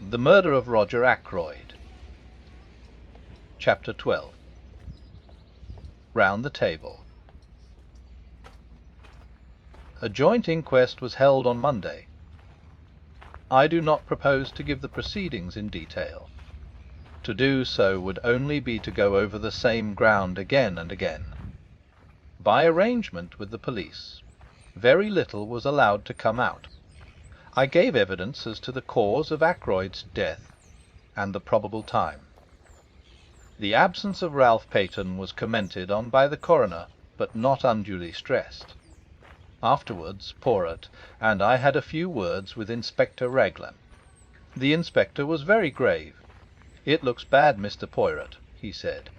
The Murder of Roger Ackroyd. Chapter 12. Round the Table. A joint inquest was held on Monday. I do not propose to give the proceedings in detail. To do so would only be to go over the same ground again and again. By arrangement with the police, very little was allowed to come out. I gave evidence as to the cause of Ackroyd's death and the probable time. The absence of Ralph Peyton was commented on by the coroner, but not unduly stressed. Afterwards Poirot and I had a few words with Inspector Raglan. The inspector was very grave. "It looks bad, Mr. Poirot," he said.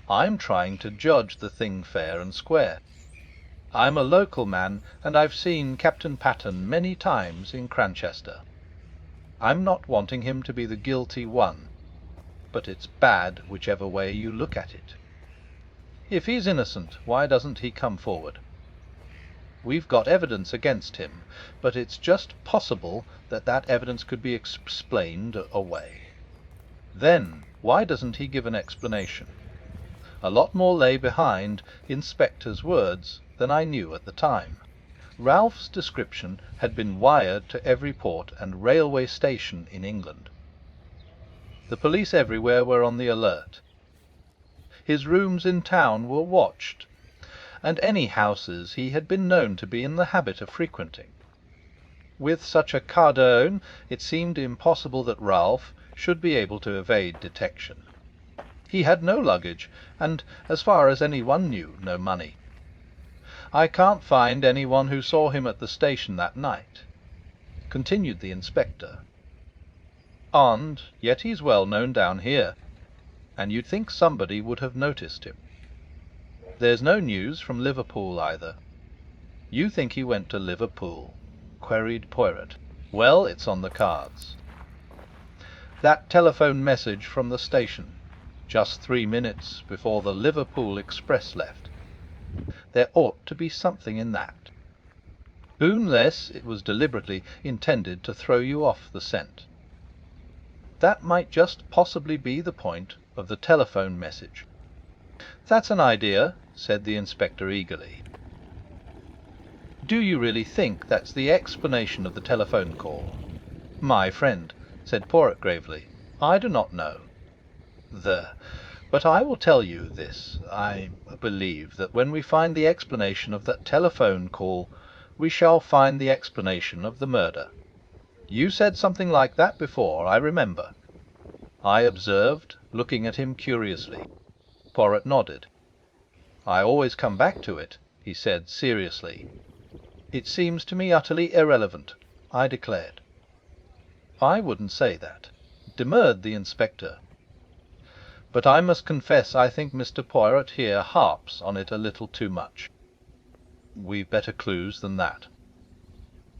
"I'm trying to judge the thing fair and square. I'm a local man, and I've seen Captain Patten many times in Cranchester. I'm not wanting him to be the guilty one, but it's bad whichever way you look at it. If he's innocent, why doesn't he come forward? We've got evidence against him, but it's just possible that that evidence could be explained away. Then, why doesn't he give an explanation? A lot more lay behind Inspector's words than I knew at the time. Ralph's description had been wired to every port and railway station in England. The police everywhere were on the alert. His rooms in town were watched, and any houses he had been known to be in the habit of frequenting. With such a cardone, it seemed impossible that Ralph should be able to evade detection. He had no luggage, and, as far as any one knew, no money. I can't find any one who saw him at the station that night," continued the inspector. "And yet he's well known down here, and you'd think somebody would have noticed him. There's no news from Liverpool either." "You think he went to Liverpool?" queried Poirot. "Well, it's on the cards. That telephone message from the station, just 3 minutes before the Liverpool express left. There ought to be something in that, unless it was deliberately intended to throw you off the scent. That might just possibly be the point of the telephone message." "That's an idea," said the inspector eagerly. "Do you really think that's the explanation of the telephone call?" "My friend," said Poirot gravely, "I do not know. But I will tell you this. I believe that when we find the explanation of that telephone call, we shall find the explanation of the murder. You said something like that before, I remember." I observed, looking at him curiously. Poirot nodded. "I always come back to it," he said seriously. "It seems to me utterly irrelevant," I declared. "I wouldn't say that," demurred the inspector. "But I must confess I think Mr. Poirot here harps on it a little too much." "We've better clues than that."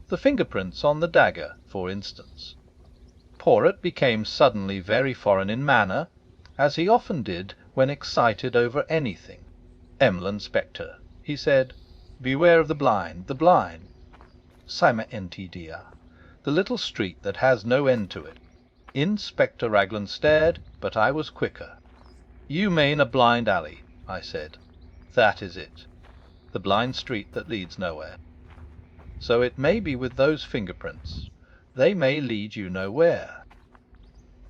"The fingerprints on the dagger, for instance." Poirot became suddenly very foreign in manner, as he often did when excited over anything. "Emlyn Spectre," he said. "Beware of the blind, the blind. Cyma Ntda, the little street that has no end to it." Inspector Raglan stared, but I was quicker. "You mean a blind alley," I said. "That is it. The blind street that leads nowhere. So it may be with those fingerprints. They may lead you nowhere."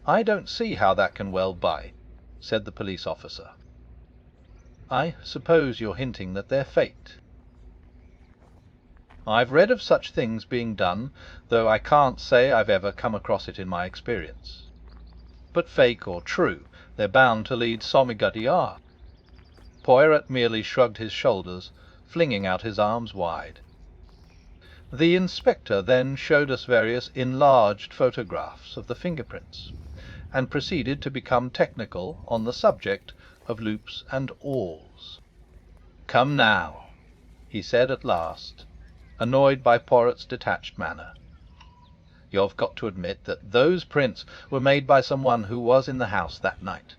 "I don't see how that can well be," said the police officer. "I suppose you're hinting that they're faked." "I've read of such things being done, though I can't say I've ever come across it in my experience. But fake or true, they're bound to lead somewhere." Poirot merely shrugged his shoulders, flinging out his arms wide. The inspector then showed us various enlarged photographs of the fingerprints, and proceeded to become technical on the subject of loops and awls. "Come now," he said at last, annoyed by Poirot's detached manner. "You've got to admit that those prints were made by someone who was in the house that night."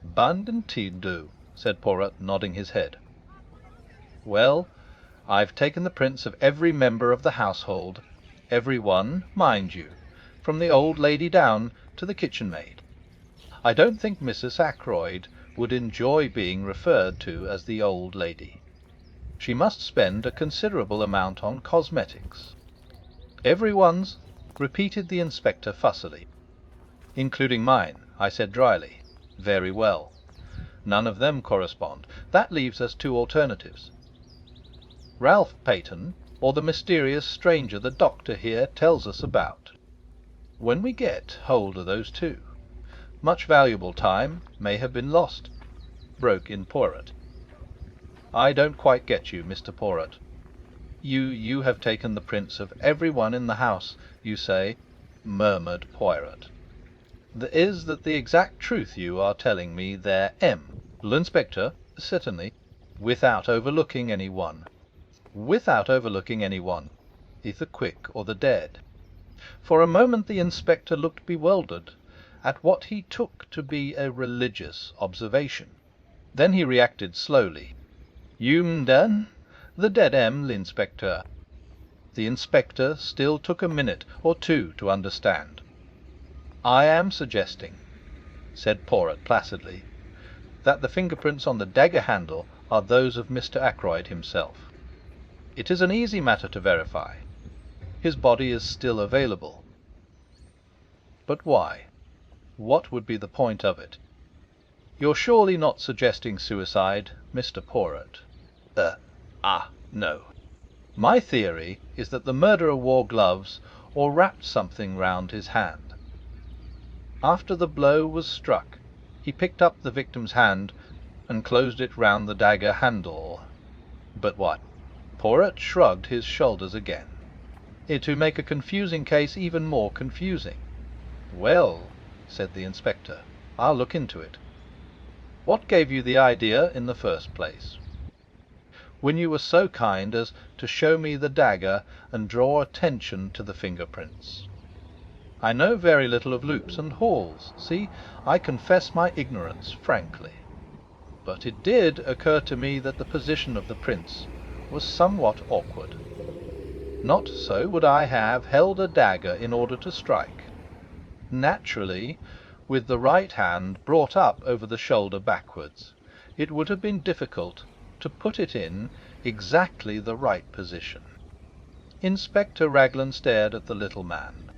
"Bandentildo," said Poirot, nodding his head. "Well, I've taken the prints of every member of the household, every one, mind you, from the old lady down to the kitchen maid. I don't think Mrs. Ackroyd would enjoy being referred to as the old lady. She must spend a considerable amount on cosmetics. Everyone's, repeated the inspector fussily. Including mine, I said dryly. Very well. None of them correspond. That leaves us two alternatives. Ralph Peyton, or the mysterious stranger the doctor here tells us about. When we get hold of those two, much valuable time may have been lost, broke in Poirot. I don't quite get you, Mr. Poirot. You have taken the prints of every one in the house, you say, murmured Poirot. Is that the exact truth you are telling me there, M? L'inspector, certainly, without overlooking any one. Without overlooking any one, either quick or the dead. For a moment the inspector looked bewildered at what he took to be a religious observation. Then he reacted slowly. Done? The dead l'inspecteur. The inspector still took a minute or two to understand. I am suggesting, said Poirot placidly, that the fingerprints on the dagger handle are those of Mr. Ackroyd himself. It is an easy matter to verify. His body is still available. But why? What would be the point of it? You're surely not suggesting suicide, Mr. Poirot? No. My theory is that the murderer wore gloves or wrapped something round his hand. After the blow was struck, he picked up the victim's hand and closed it round the dagger handle. But what? Poirot shrugged his shoulders again. To make a confusing case even more confusing. Well, said the inspector, I'll look into it. What gave you the idea in the first place? When you were so kind as to show me the dagger and draw attention to the fingerprints. I know very little of loops and halls. See, I confess my ignorance frankly. But it did occur to me that the position of the prints was somewhat awkward. Not so would I have held a dagger in order to strike. Naturally, with the right hand brought up over the shoulder backwards, it would have been difficult to put it in exactly the right position. Inspector Raglan stared at the little man.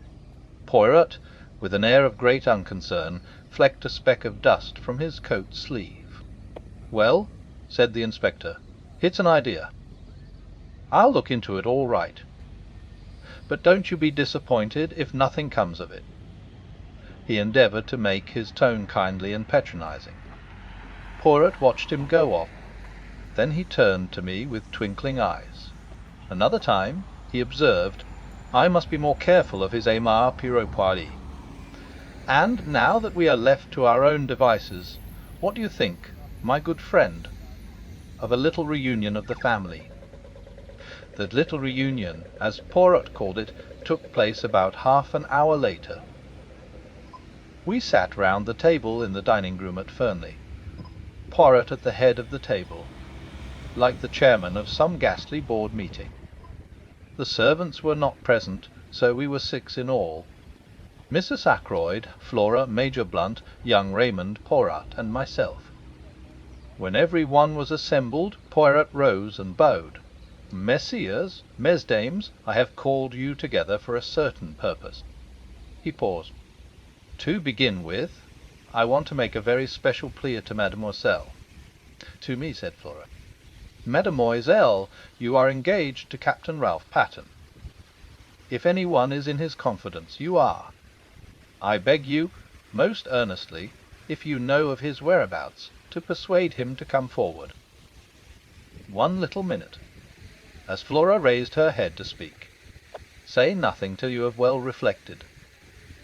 Poirot, with an air of great unconcern, flecked a speck of dust from his coat sleeve. Well, said the inspector, it's an idea. I'll look into it all right. But don't you be disappointed if nothing comes of it. He endeavoured to make his tone kindly and patronizing. Poirot watched him go off. Then he turned to me with twinkling eyes. Another time, he observed, I must be more careful of his aimar piropoili. And now that we are left to our own devices, what do you think, my good friend, of a little reunion of the family? The little reunion, as Poirot called it, took place about half an hour later. We sat round the table in the dining-room at Fernley, Poirot at the head of the table, like the chairman of some ghastly board meeting. The servants were not present, so we were 6 in all. Mrs. Ackroyd, Flora, Major Blunt, young Raymond, Poirot, and myself. When every one was assembled, Poirot rose and bowed. Messieurs, mesdames, I have called you together for a certain purpose. He paused. To begin with, I want to make a very special plea to Mademoiselle. To me, said Flora. Mademoiselle, you are engaged to Captain Ralph Patterne. If any one is in his confidence, you are. I beg you, most earnestly, if you know of his whereabouts, to persuade him to come forward. 1 little minute. As Flora raised her head to speak. Say nothing till you have well reflected.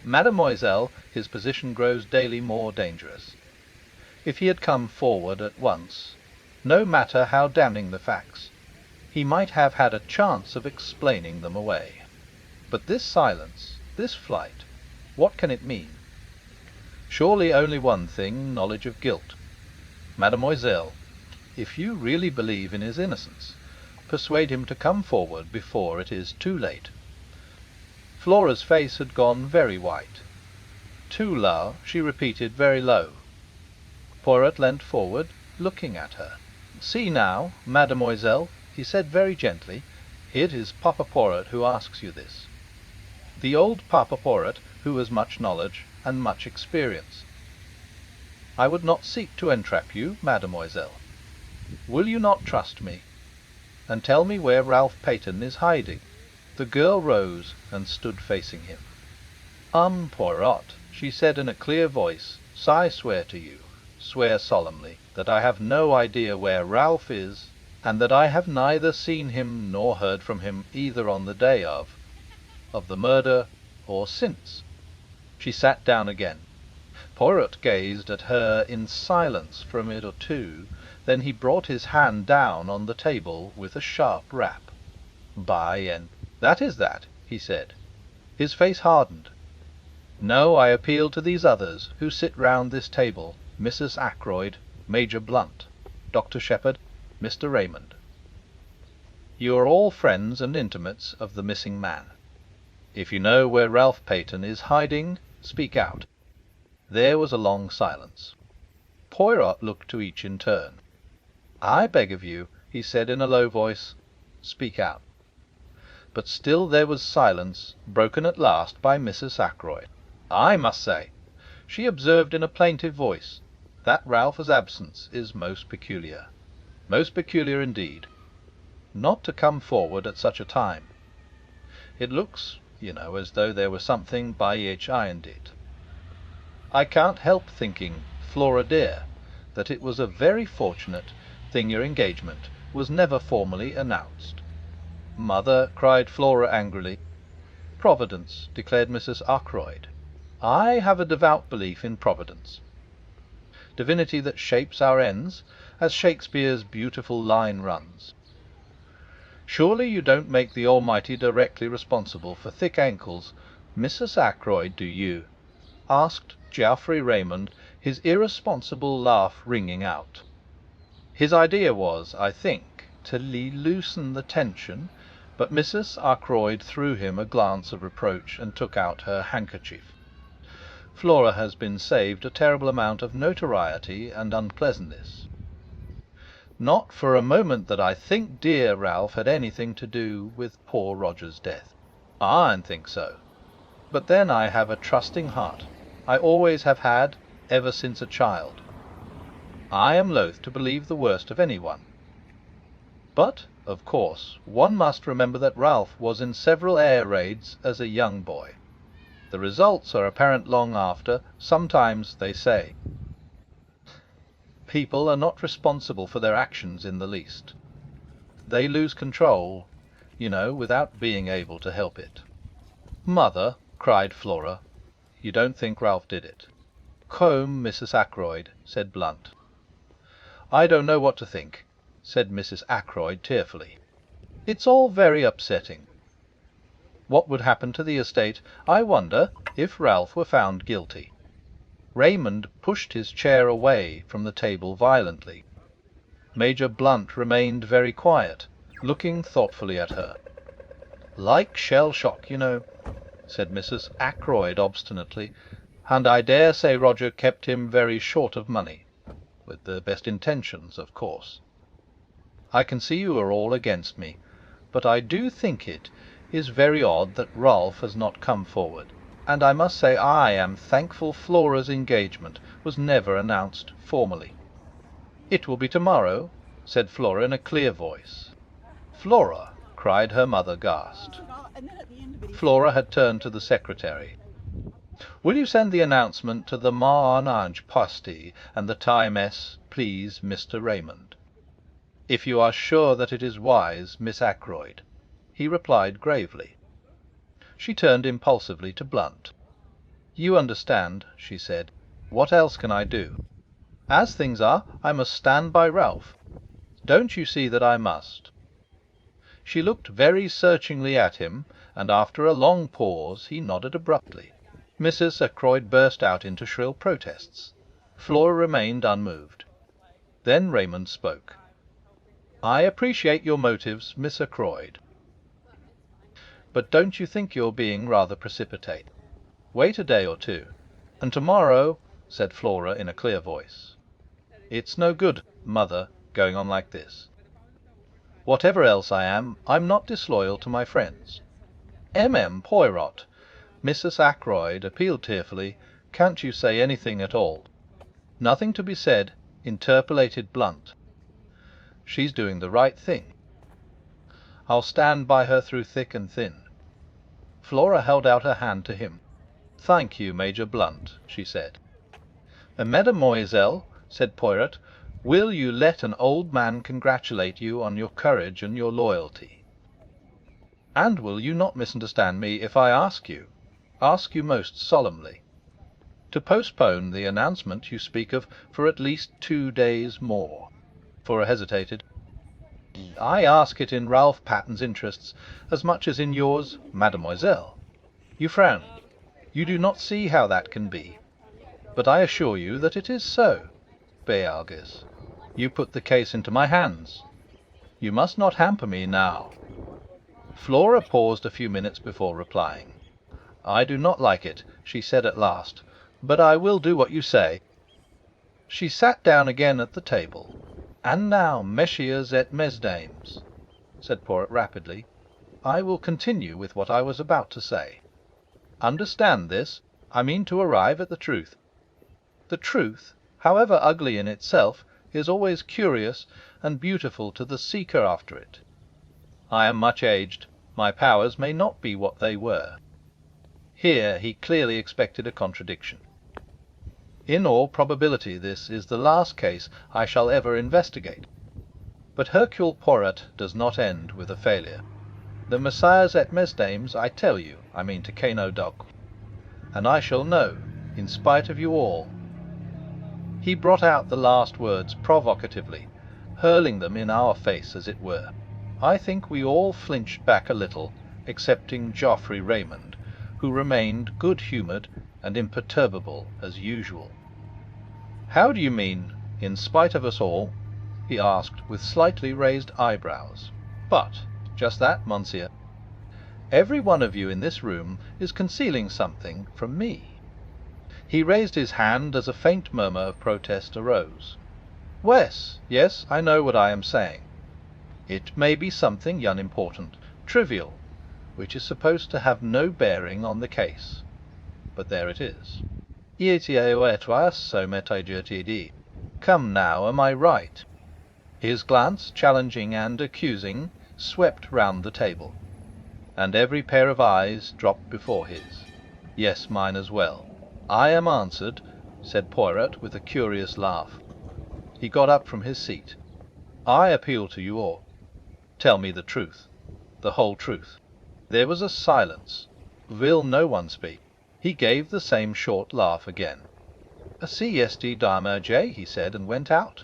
Mademoiselle, his position grows daily more dangerous. If he had come forward at once, no matter how damning the facts, he might have had a chance of explaining them away. But this silence, this flight, what can it mean? Surely only one thing, knowledge of guilt. Mademoiselle, if you really believe in his innocence, persuade him to come forward before it is too late. Flora's face had gone very white. "Too low," she repeated very low. Poirot leant forward, looking at her. "See now, mademoiselle," he said very gently, "it is Papa Poirot who asks you this. The old Papa Poirot, who has much knowledge and much experience. I would not seek to entrap you, mademoiselle. Will you not trust me, and tell me where Ralph Peyton is hiding?" The girl rose and stood facing him. Poirot," she said in a clear voice, "I swear to you, swear solemnly, that I have no idea where Ralph is, and that I have neither seen him nor heard from him either on the day of the murder or since." She sat down again. Poirot gazed at her in silence for a minute or two, then he brought his hand down on the table with a sharp rap. "That is that," he said. His face hardened. "No, I appeal to these others who sit round this table, Mrs. Ackroyd, Major Blunt, Dr. Shepherd, Mr. Raymond. You are all friends and intimates of the missing man. If you know where Ralph Peyton is hiding, speak out." There was a long silence. Poirot looked to each in turn. "I beg of you," he said in a low voice, "speak out." But still there was silence, broken at last by Mrs. Ackroyd. "I must say," she observed in a plaintive voice, "that Ralph's absence is most peculiar. Most peculiar indeed. Not to come forward at such a time. It looks, as though there was something behind it. I can't help thinking, Flora dear, that it was a very fortunate thing your engagement was never formally announced." "Mother," cried Flora angrily. "Providence," declared Mrs. Ackroyd. "I have a devout belief in Providence. Divinity that shapes our ends, as Shakespeare's beautiful line runs. Surely you don't make the Almighty directly responsible for thick ankles, Mrs. Ackroyd, do you?" asked Geoffrey Raymond, his irresponsible laugh ringing out. His idea was, I think, to loosen the tension, but Mrs. Ackroyd threw him a glance of reproach and took out her handkerchief. Flora has been saved a terrible amount of notoriety and unpleasantness. Not for a moment that I think dear Ralph had anything to do with poor Roger's death. I think so. But then I have a trusting heart. I always have had, ever since a child. I am loath to believe the worst of anyone. But, of course, one must remember that Ralph was in several air raids as a young boy. The results are apparent long after. Sometimes, they say, people are not responsible for their actions in the least. They lose control, without being able to help it." "Mother," cried Flora, "you don't think Ralph did it?" "Come, Mrs. Ackroyd," said Blunt. "I don't know what to think," said Mrs. Ackroyd tearfully. "It's all very upsetting. What would happen to the estate, I wonder, if Ralph were found guilty?" Raymond pushed his chair away from the table violently. Major Blunt remained very quiet, looking thoughtfully at her. "Like shell shock, said Mrs. Ackroyd obstinately, "and I dare say Roger kept him very short of money. With the best intentions, of course. I can see you are all against me, but I do think it is very odd that Ralph has not come forward, and I must say I am thankful Flora's engagement was never announced formally." "It will be tomorrow," said Flora in a clear voice. "Flora!" cried her mother, aghast. Flora had turned to the secretary. "Will you send the announcement to the Marnage Pasty and the Time S, please, Mr. Raymond? If you are sure that it is wise, Miss Ackroyd," he replied gravely. She turned impulsively to Blunt. "You understand," she said. "What else can I do? As things are, I must stand by Ralph. Don't you see that I must?" She looked very searchingly at him, and after a long pause he nodded abruptly. Mrs. Ackroyd burst out into shrill protests. Flora remained unmoved. Then Raymond spoke. "I appreciate your motives, Miss Ackroyd. But don't you think you're being rather precipitate? Wait a day or two. And tomorrow," said Flora in a clear voice. "It's no good, mother, going on like this. Whatever else I am, I'm not disloyal to my friends. M.M. Poirot," Mrs. Ackroyd appealed tearfully, "can't you say anything at all?" "Nothing to be said," interpolated Blunt. "She's doing the right thing. I'll stand by her through thick and thin." Flora held out her hand to him. "Thank you, Major Blunt," she said. "Mademoiselle," said Poirot, "will you let an old man congratulate you on your courage and your loyalty? And will you not misunderstand me if I ask you most solemnly, to postpone the announcement you speak of for at least 2 days more?" Flora hesitated. "I ask it in Ralph Patton's interests as much as in yours, mademoiselle." You frown. You do not see how that can be. But I assure you that it is so. Beargis, you put the case into my hands. You must not hamper me now. Flora paused a few minutes before replying. "I do not like it," she said at last, "but I will do what you say." She sat down again at the table. "And now, messieurs et mesdames," said Poirot rapidly, "I will continue with what I was about to say. Understand this: I mean to arrive at the truth. The truth, however ugly in itself, is always curious and beautiful to the seeker after it. I am much aged. My powers may not be what they were." Here he clearly expected a contradiction. "In all probability this is the last case I shall ever investigate. But Hercule Poirot does not end with a failure. The messieurs et mesdames, I tell you, I mean to Cano Doc, and I shall know, in spite of you all." He brought out the last words provocatively, hurling them in our face, as it were. I think we all flinched back a little, excepting Geoffrey Raymond, who remained good-humoured and imperturbable as usual. "How do you mean, in spite of us all?" he asked, with slightly raised eyebrows. "But just that, monsieur. Every one of you in this room is concealing something from me." He raised his hand as a faint murmur of protest arose. Yes, I know what I am saying. It may be something unimportant, trivial, which is supposed to have no bearing on the case. But there it is. Come now, am I right? His glance, challenging and accusing, swept round the table, and every pair of eyes dropped before his. Yes, mine as well. "I am answered," said Poirot with a curious laugh. He got up from his seat. "I appeal to you all. Tell me the truth, the whole truth." There was a silence. Will no one speak? He gave the same short laugh again. "A sieste d'armager," he said, and went out.